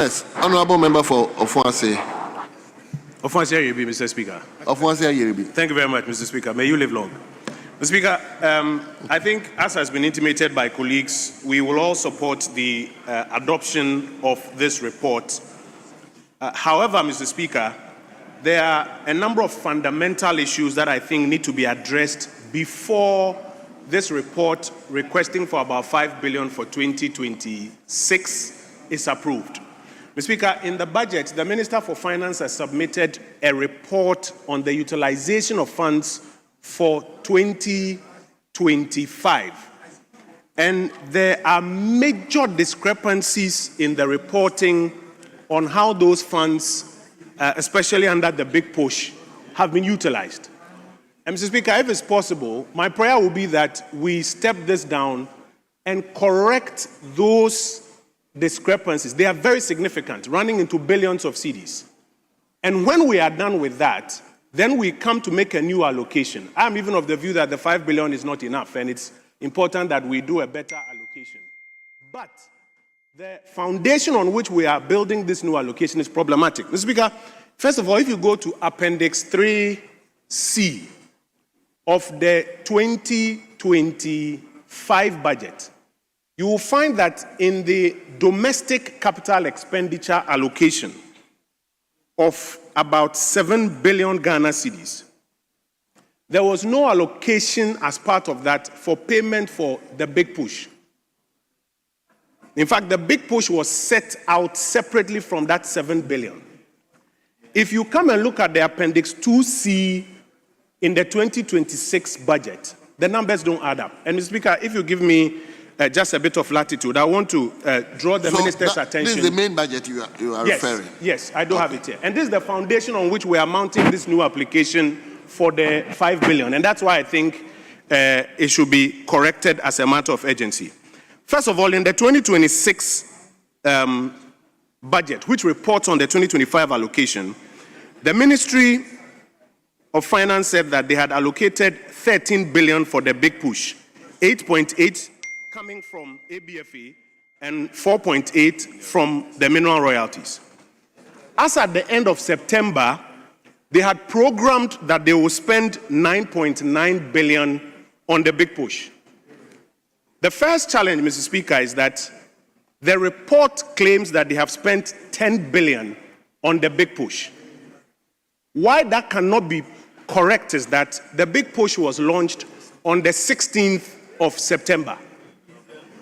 Yes, Honourable Member for Ofuanse. Ofuanse Yerebi, Mr. Speaker. Ofuanse Yerebi. Thank you very much, Mr. Speaker. May you live long. Mr. Speaker, I think, as has been intimated by colleagues, we will all support the adoption of this report. However, Mr. Speaker, there are a number of fundamental issues that I think need to be addressed before this report requesting for about 5 billion for 2026 is approved. Mr. Speaker, in the budget, the Minister for Finance has submitted a report on the utilization of funds for 2025. And there are major discrepancies in the reporting on how those funds, especially under the big push, have been utilized. And Mr. Speaker, if it's possible, my prayer will be that we step this down and correct those discrepancies. They are very significant, running into billions of cedis. And when we are done with that, then we come to make a new allocation. I'm even of the view that the 5 billion is not enough, and it's important that we do a better allocation. But the foundation on which we are building this new allocation is problematic. Mr. Speaker, first of all, if you go to Appendix 3C of the 2025 budget, you will find that in the domestic capital expenditure allocation of about 7 billion Ghana cedis, there was no allocation as part of that for payment for the big push. In fact, the big push was set out separately from that 7 billion. If you come and look at the Appendix 2C in the 2026 budget, the numbers don't add up. And Mr. Speaker, if you give me just a bit of latitude, I want to draw the minister's attention. This is the main budget you are referring. Yes, I do have it here. And this is the foundation on which we are mounting this new application for the 5 billion. And that's why I think it should be corrected as a matter of urgency. First of all, in the 2026 budget, which reports on the 2025 allocation, the Ministry of Finance said that they had allocated 13 billion for the big push, 8.8 coming from ABFA and 4.8 from the mineral royalties. As at the end of September, they had programmed that they will spend 9.9 billion on the big push. The first challenge, Mr. Speaker, is that the report claims that they have spent 10 billion on the big push. Why that cannot be correct is that the big push was launched on the 16th of September.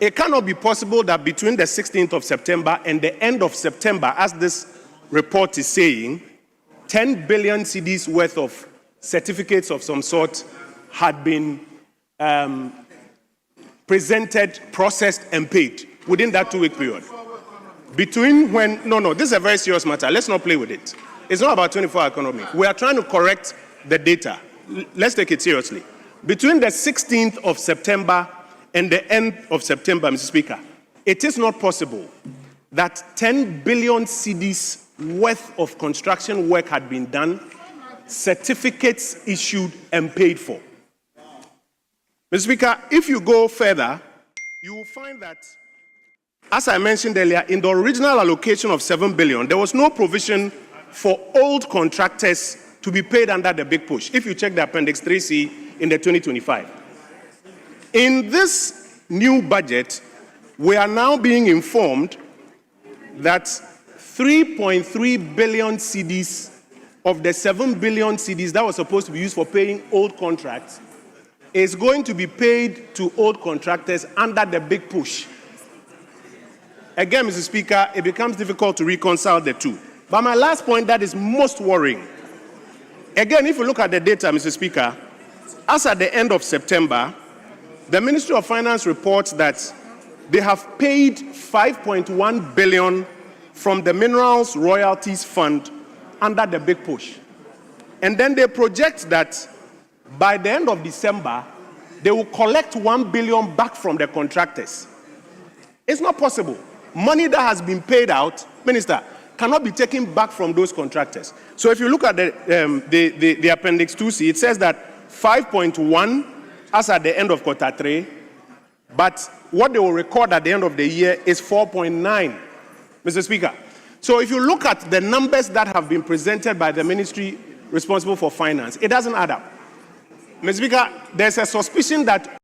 It cannot be possible that between the 16th of September and the end of September, as this report is saying, 10 billion cedis worth of certificates of some sort had been presented, processed, and paid within that 2-week period. Between when, no, this is a very serious matter. Let's not play with it. It's not about 24-hour economy. We are trying to correct the data. Let's take it seriously. Between the 16th of September and the end of September, Mr. Speaker, it is not possible that 10 billion cedis worth of construction work had been done, certificates issued and paid for. Mr. Speaker, if you go further, you will find that, as I mentioned earlier, in the original allocation of 7 billion, there was no provision for old contractors to be paid under the big push, if you check the Appendix 3C in the 2025. In this new budget, we are now being informed that 3.3 billion cedis of the 7 billion cedis that was supposed to be used for paying old contracts is going to be paid to old contractors under the big push. Again, Mr. Speaker, it becomes difficult to reconcile the two. But my last point that is most worrying, again, if you look at the data, Mr. Speaker, as at the end of September, the Ministry of Finance reports that they have paid 5.1 billion from the Minerals Royalties Fund under the big push. And then they project that by the end of December, they will collect 1 billion back from the contractors. It's not possible. Money that has been paid out, Minister, cannot be taken back from those contractors. So if you look at the Appendix 2C, it says that 5.1 as at the end of quarter 3, but what they will record at the end of the year is 4.9, Mr. Speaker. So if you look at the numbers that have been presented by the ministry responsible for finance, it doesn't add up. Mr. Speaker, there's a suspicion that